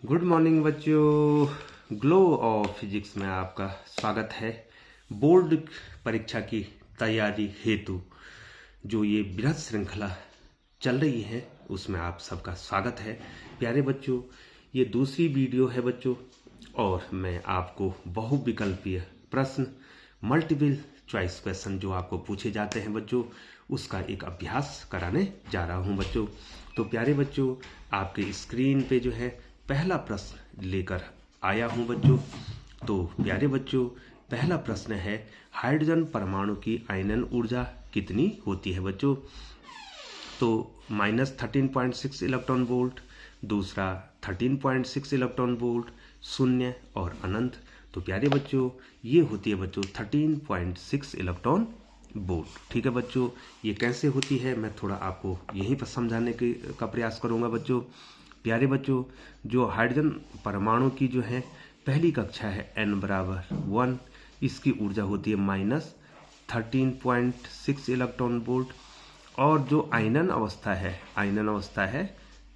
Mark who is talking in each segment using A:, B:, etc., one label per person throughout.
A: Good morning बच्चों। Glow of physics में आपका स्वागत है। बोर्ड परीक्षा की तैयारी हेतु जो ये बृहद श्रृंखला चल रही है उसमें आप सबका स्वागत है। प्यारे बच्चों, ये दूसरी वीडियो है बच्चों, और मैं आपको बहुविकल्पीय प्रश्न, मल्टीपल चॉइस क्वेश्चन जो आपको पूछे जाते हैं बच्चों, उसका एक अभ्यास कराने जा रहा हूं बच्चों। तो प्यारे बच्चों, आपके स्क्रीन पे जो है पहला प्रश्न लेकर आया हूं बच्चों। तो प्यारे बच्चों, पहला प्रश्न है, हाइड्रोजन परमाणु की आयनन ऊर्जा कितनी होती है बच्चों? तो -13.6 इलेक्ट्रॉन वोल्ट, दूसरा 13.6 इलेक्ट्रॉन वोल्ट, शून्य और अनंत। तो प्यारे बच्चों, ये होती है बच्चों 13.6 इलेक्ट्रॉन वोल्ट। ठीक है बच्चों, ये कैसे होती है मैं थोड़ा आपको यहीं पर समझाने का प्रयास करूंगा बच्चों। प्यारे बच्चों, जो हाइड्रोजन परमाणु की जो है पहली कक्षा है n बराबर 1, इसकी ऊर्जा होती है -13.6 इलेक्ट्रॉन वोल्ट। और जो आयनन अवस्था है,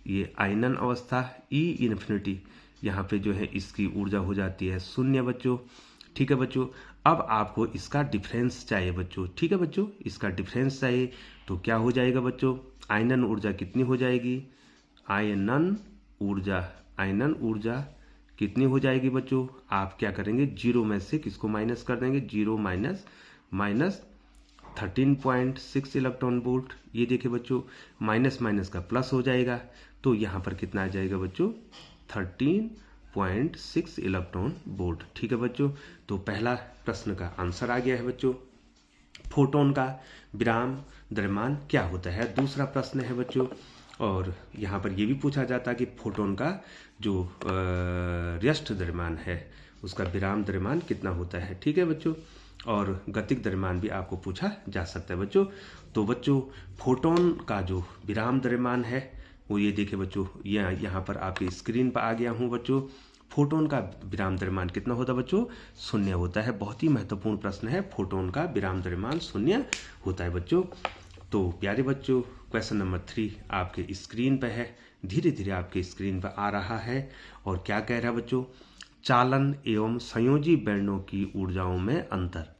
A: ये आयनन अवस्था E इन्फिनिटी, यहाँ पे जो है इसकी ऊर्जा हो जाती है 0 बच्चों। ठीक है बच्चों, अब आपको इसका डिफरेंस चाहिए बच्चों। ठीक है बच्चों, इसका डिफरेंस चाहिए तो क्या हो जाएगा बच्चों? आयनन ऊर्जा कितनी हो जाएगी? आयनन ऊर्जा कितनी हो जाएगी बच्चों? आप क्या करेंगे, जीरो में से किसको माइनस कर देंगे? Zero minus 13.6 electron volt. ये देखिए बच्चों, माइनस माइनस का प्लस हो जाएगा, तो यहाँ पर कितना आ जाएगा बच्चों? 13.6 इलेक्ट्रॉन वोल्ट। ठीक है बच्चों, तो पहला प्रश्न का आंसर आ गया है बच्चों। फोटोन का विराम द्रव्यमान क्या होता है? दूसरा प्रश्न है बच्चों, और यहाँ पर यह भी पूछा जाता है कि फोटोन का जो व्यस्त द्रव्यमान है उसका विराम द्रव्यमान कितना होता है। ठीक है बच्चों, और गतिक द्रव्यमान भी आपको पूछा जा सकता है बच्चों। तो बच्चों, फोटोन का जो विराम द्रव्यमान है वो ये देखिए बच्चों, यहाँ पर आपकी स्क्रीन पर आ गया हूँ बच्चों। फोटोन का विराम द्रव्यमान कितना होता है बच्चों? 0 होता है। बहुत ही महत्वपूर्ण प्रश्न है, फोटोन का विराम द्रव्यमान 0 होता है बच्चों। तो प्यारे बच्चों, क्वेश्चन नंबर 3 आपके स्क्रीन पर है, धीरे धीरे आपके स्क्रीन पर आ रहा है। और क्या कह रहा है बच्चों? चालन एवं संयोजी बैंडों की ऊर्जाओं में अंतर।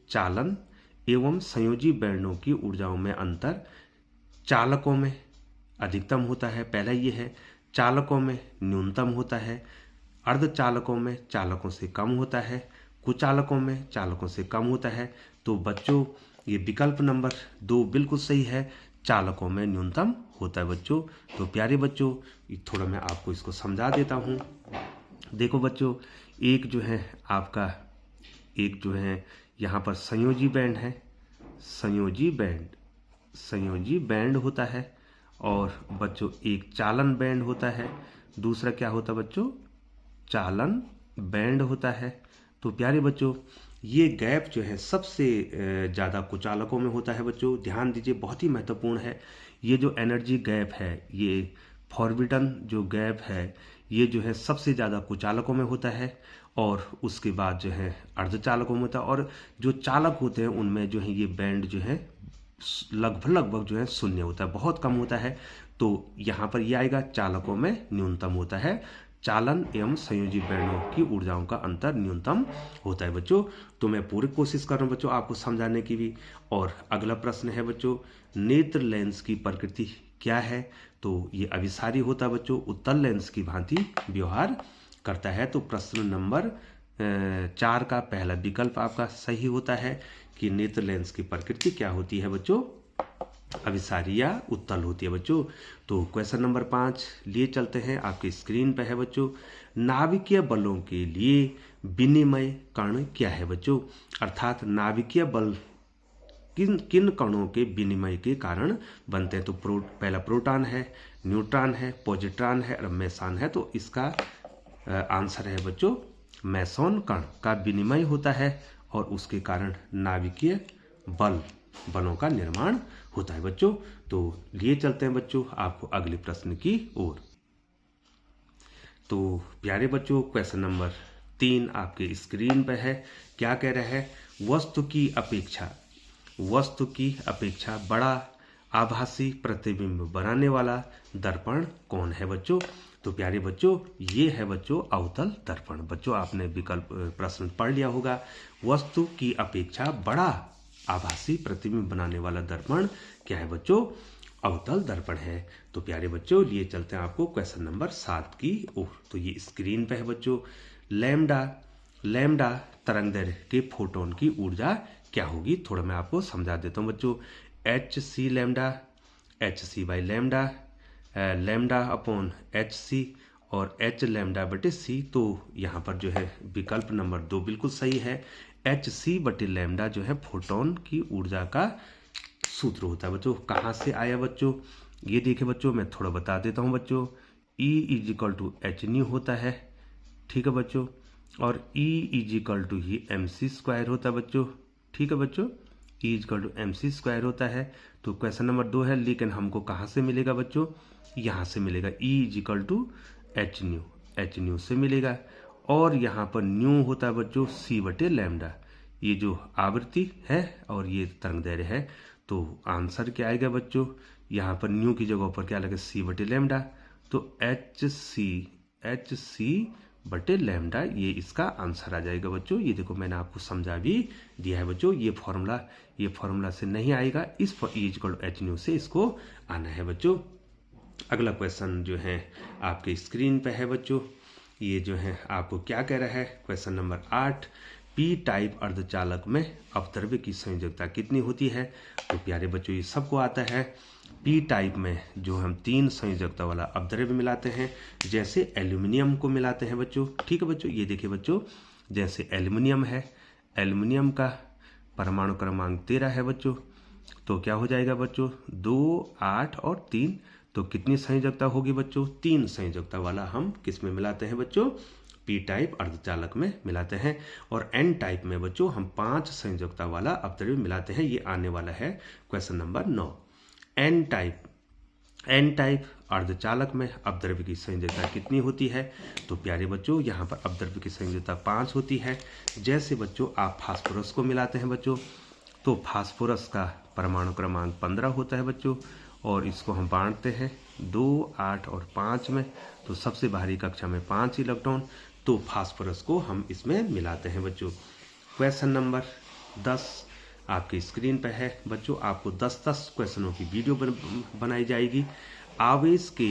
A: चालन एवं संयोजी बैंडों की ऊर्जाओं में अंतर चालकों में अधिकतम होता है, पहला ये है। चालकों में न्यूनतम होता है। अर्धचालकों में चालकों से कम होता है। कुचालकों में चालकों से कम होता है। तो बच्चों, ये विकल्प नंबर 2 बिल्कुल सही है, चालकों में न्यूनतम होता है बच्चों। तो प्यारे बच्चों, थोड़ा मैं आपको इसको समझा देता हूँ। देखो बच्चों, एक जो है आपका, एक जो है यहाँ पर संयोजी बैंड है, संयोजी बैंड होता है। और बच्चों एक चालन बैंड होता है, दूसरा क्या होता है बच्चों? चालन बैंड होता है। तो प्यारे बच्चों, ये गैप जो है सबसे ज़्यादा कुचालकों में होता है बच्चों। ध्यान दीजिए, बहुत ही महत्वपूर्ण है। ये जो एनर्जी गैप है, ये फॉरबिडन जो गैप है, ये जो है सबसे ज़्यादा कुचालकों में होता है, और उसके बाद जो है अर्धचालकों में होता है। और जो चालक होते हैं उनमें जो है ये बैंड जो है लगभग जो है 0 होता है, बहुत कम होता है। तो यहाँ पर ये आएगा, चालकों में न्यूनतम होता है। चालन एवं संयोजी बैंडों की ऊर्जाओं का अंतर न्यूनतम होता है बच्चों। तो मैं पूरी कोशिश कर रहा हूँ बच्चों आपको समझाने की भी। और अगला प्रश्न है बच्चों, नेत्र लेंस की प्रकृति क्या है? तो ये अभिसारी होता है बच्चों, उत्तल लेंस की भांति व्यवहार करता है। तो प्रश्न नंबर 4 का पहला विकल्प आपका सही होता है कि नेत्र लेंस की प्रकृति क्या होती है बच्चों? अभिसारी या उत्तल होती है बच्चों। तो क्वेश्चन नंबर 5 लिए चलते हैं, आपकी स्क्रीन पर है बच्चों। नाभिकीय बलों के लिए विनिमय कण क्या है बच्चों? अर्थात नाभिकीय बल किन कणों के विनिमय के कारण बनते हैं? तो पहला प्रोटॉन है, न्यूट्रॉन है, पॉजिट्रॉन है और मेसॉन है। तो इसका आंसर है बच्चों मेसॉन कण का विनिमय होता है, और उसके कारण नाभिकीय बलों का निर्माण होता है बच्चों। तो लिए चलते हैं बच्चों आपको अगले प्रश्न की ओर। तो प्यारे बच्चों, क्वेश्चन नंबर 3 आपके स्क्रीन पर है। क्या कह रहा है? वस्तु की अपेक्षा बड़ा आभासी प्रतिबिंब बनाने वाला दर्पण कौन है बच्चों? तो प्यारे बच्चों ये है बच्चों अवतल दर्पण। बच्चों आपने विकल्प प्रश्न पढ़ लिया होगा। वस्तु की अपेक्षा बड़ा आभासी प्रतिबिंब बनाने वाला दर्पण क्या है बच्चों? अवतल दर्पण है। तो प्यारे बच्चों लिए चलते हैं आपको क्वेश्चन नंबर 7 की ओर। तो ये स्क्रीन पे है बच्चों। लैम्डा तरंग दैर्घ्य के फोटोन की ऊर्जा क्या होगी? थोड़ा मैं आपको समझा देता हूँ बच्चों। H C by lambda upon H C और एच लैम्डा बटे सी। तो यहाँ पर जो है विकल्प नंबर 2 बिल्कुल सही है। एच सी बटे लैम्डा जो है फोटोन की ऊर्जा का सूत्र होता है बच्चों। कहाँ से आया बच्चों? ये देखिए बच्चों, मैं थोड़ा बता देता हूँ बच्चों। E is equal to H nu होता है, ठीक है बच्चों, और E is equal to he mc² होता है बच्चों, ठीक है बच्चों। E इजिकल टू mc² होता है। तो क्वेश्चन नंबर 2 है, लेकिन हमको कहाँ से मिलेगा बच्चों? यहाँ से मिलेगा। E is equal to H nu से मिलेगा। और यहाँ पर न्यू होता है बच्चों C बटे लैम्डा, ये जो आवृत्ति है और ये तरंग दैर्घ्य है। तो आंसर क्या आएगा बच्चों? यहाँ पर न्यू की जगह पर क्या लगेगा? C बटे लैम्डा। तो एच सी बटे लैम्डा, ये इसका आंसर आ जाएगा बच्चों। ये देखो मैंने आपको समझा भी दिया है बच्चों। ये फॉर्मूला से नहीं आएगा, इस एच न्यू से इसको आना है बच्चों। अगला क्वेश्चन जो है आपके स्क्रीन पे है बच्चों। ये जो है आपको क्या कह रहा है? क्वेश्चन नंबर 8, पी टाइप अर्धचालक में अपद्रव्य की संयोजकता कितनी होती है? तो प्यारे बच्चों ये सबको आता है। पी टाइप में जो हम 3 संयोजकता वाला अपद्रव्य मिलाते हैं, जैसे एल्यूमिनियम को मिलाते हैं बच्चों, ठीक है बच्चों। ये देखिए बच्चों, जैसे एल्यूमिनियम है, एल्यूमिनियम का परमाणु क्रमांक 13 है बच्चों। तो क्या हो जाएगा बच्चों? 2, 8 और 3। तो कितनी संयोजकता होगी बच्चों? 3 संयोजकता वाला हम किस में मिलाते हैं बच्चों? पी टाइप अर्धचालक में मिलाते हैं। और एन टाइप में बच्चों हम 5 संयोजकता वाला अपद्रव्य मिलाते हैं। ये आने वाला है क्वेश्चन नंबर 9। एन टाइप अर्धचालक में अपद्रव्य की संयोजकता कितनी होती है? तो प्यारे बच्चों यहाँ पर अपद्रव्य की संयोजकता 5 होती है। जैसे बच्चों आप फास्फोरस को मिलाते हैं बच्चों, तो फास्फोरस का परमाणु क्रमांक 15 होता है बच्चों, और इसको हम बांटते हैं 2, 8 और 5 में। तो सबसे बाहरी कक्षा में 5 इलेक्ट्रॉन, तो फास्फोरस को हम इसमें मिलाते हैं बच्चों। क्वेश्चन नंबर 10 आपकी स्क्रीन पर है बच्चों। आपको 10 क्वेश्चनों की वीडियो बनाई जाएगी। आवेश के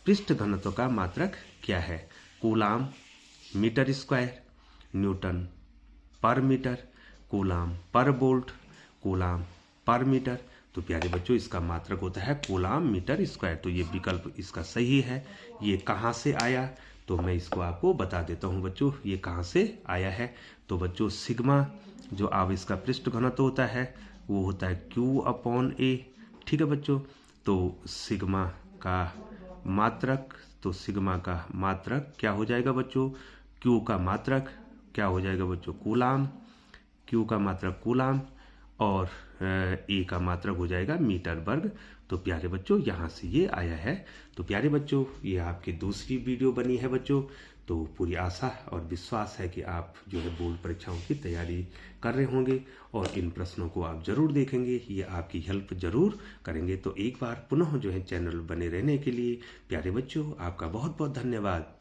A: पृष्ठ घनत्व का मात्रक क्या है? कूलाम मीटर स्क्वायर, न्यूटन पर मीटर, कूलाम पर वोल्ट, कूलाम पर मीटर। तो प्यारे बच्चों इसका मात्रक होता है कूलाम मीटर स्क्वायर। तो ये विकल्प इसका सही है। ये कहाँ से आया? तो मैं इसको आपको बता देता हूँ बच्चों, ये कहाँ से आया है। तो बच्चों सिग्मा जो आवेश का पृष्ठ घनत्व होता है वो होता है Q/A, ठीक है बच्चों। तो सिग्मा का मात्रक क्या हो जाएगा बच्चों? Q का मात्रक क्या हो जाएगा बच्चों? कूलाम। Q का मात्रक कूलाम और A का मात्रक हो जाएगा मीटर वर्ग। तो प्यारे बच्चों यहाँ से ये आया है। तो प्यारे बच्चों ये आपकी दूसरी वीडियो बनी है बच्चों। तो पूरी आशा और विश्वास है कि आप जो है बोर्ड परीक्षाओं की तैयारी कर रहे होंगे और इन प्रश्नों को आप जरूर देखेंगे, ये आपकी हेल्प जरूर करेंगे। तो एक बार पुनः जो है चैनल बने रहने के लिए प्यारे बच्चों आपका बहुत बहुत धन्यवाद।